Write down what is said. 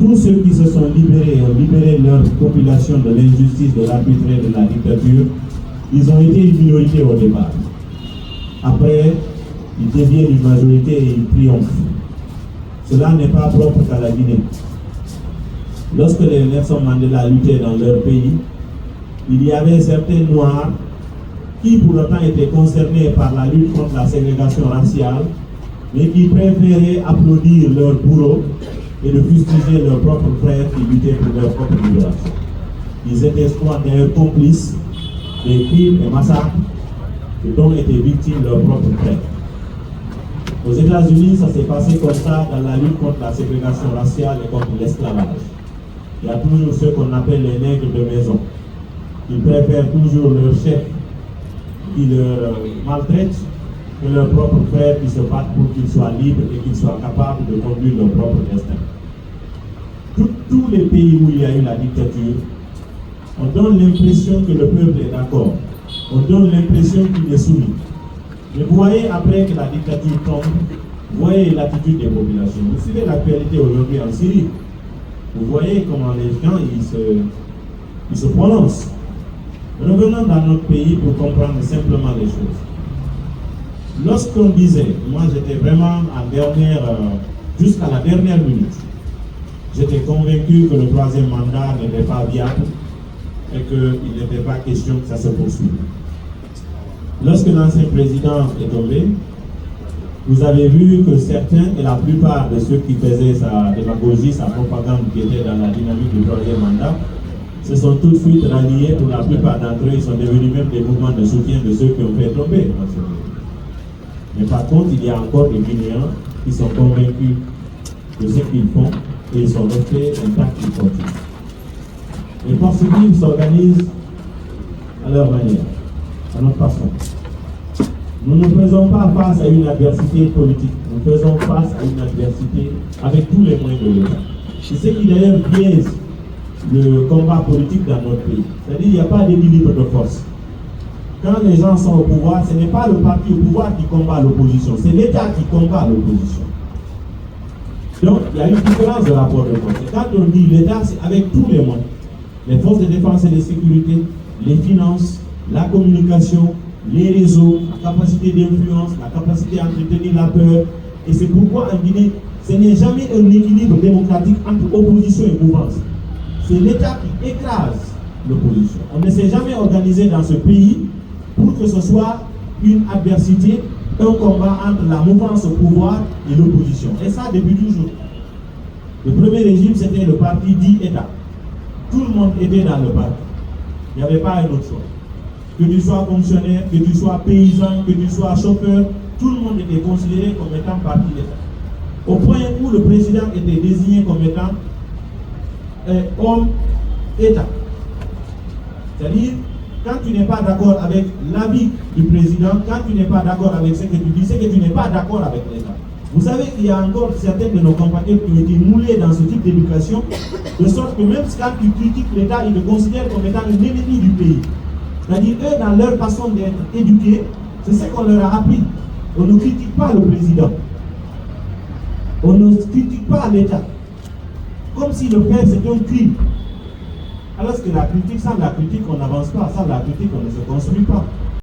tous ceux qui se sont libérés ont libéré leur population de l'injustice, de l'arbitraire, de la dictature. Ils ont été une minorité au départ. Après, ils deviennent une majorité et ils triomphent. Cela n'est pas propre qu'à la Guinée. Lorsque les Nelson Mandela luttaient dans leur pays, il y avait certains Noirs qui pour autant étaient concernés par la lutte contre la ségrégation raciale, mais qui préféraient applaudir leurs bourreaux et de fustiger leurs propres frères qui luttaient pour leur propre libération. Ils étaient souvent d'ailleurs complices des crimes et massacres dont étaient victimes leurs propres frères. Aux États-Unis, ça s'est passé comme ça dans la lutte contre la ségrégation raciale et contre l'esclavage. Il y a toujours ceux qu'on appelle les nègres de maison. Ils préfèrent toujours leur chef qui leur maltraite que leurs propres frères qui se battent pour qu'ils soient libres et qu'ils soient capables de conduire leur propre destin. Tous les pays où il y a eu la dictature, on donne l'impression que le peuple est d'accord. On donne l'impression qu'il est soumis. Mais vous voyez, après que la dictature tombe, vous voyez l'attitude des populations. Vous suivez l'actualité aujourd'hui en Syrie. Vous voyez comment les gens ils se prononcent. Revenons dans notre pays pour comprendre simplement les choses. Lorsqu'on disait, moi j'étais vraiment jusqu'à la dernière minute, j'étais convaincu que le troisième mandat n'était pas viable et qu'il n'était pas question que ça se poursuive. Lorsque l'ancien président est tombé, vous avez vu que certains et la plupart de ceux qui faisaient sa démagogie, sa propagande qui était dans la dynamique du troisième mandat, se sont tout de suite ralliés. Pour la plupart d'entre eux, ils sont devenus même des mouvements de soutien de ceux qui ont fait tomber. Mais par contre, il y a encore des Guinéens qui sont convaincus de ce qu'ils font et ils sont restés intacts et continuent. Les forces vives s'organisent à leur manière, à notre façon. Nous ne faisons pas face à une adversité politique, nous faisons face à une adversité avec tous les moyens de l'État. C'est ce qui d'ailleurs biaise le combat politique dans notre pays. C'est-à-dire qu'il n'y a pas d'équilibre de force. Quand les gens sont au pouvoir, ce n'est pas le parti au pouvoir qui combat l'opposition, c'est l'État qui combat l'opposition. Donc, il y a une différence de rapport de force. Et quand on dit l'État, c'est avec tous les moyens. Les forces de défense et de sécurité, les finances, la communication, les réseaux, la capacité d'influence, la capacité à entretenir la peur. Et c'est pourquoi en Guinée, ce n'est jamais un équilibre démocratique entre opposition et mouvance. C'est l'État qui écrase l'opposition. On ne s'est jamais organisé dans ce pays pour que ce soit une adversité, un combat entre la mouvance au pouvoir et l'opposition. Et ça depuis toujours. Le premier régime, c'était le parti dit État. Tout le monde était dans le parti. Il n'y avait pas un autre choix. Que tu sois fonctionnaire, que tu sois paysan, que tu sois chauffeur, tout le monde était considéré comme étant parti d'État. Au point où le président était désigné comme étant homme État. C'est-à-dire, quand tu n'es pas d'accord avec l'avis du président, quand tu n'es pas d'accord avec ce que tu dis, c'est que tu n'es pas d'accord avec l'État. Vous savez qu'il y a encore certains de nos compatriotes qui ont été moulés dans ce type d'éducation, de sorte que même quand tu critiques l'État, ils le considèrent comme étant un ennemi du pays. C'est-à-dire, eux, dans leur façon d'être éduqués, c'est ce qu'on leur a appris. On ne critique pas le président. On ne critique pas l'État. Comme si le faire, c'était un crime. Alors que la critique, sans la critique, on n'avance pas. Sans la critique, on ne se construit pas.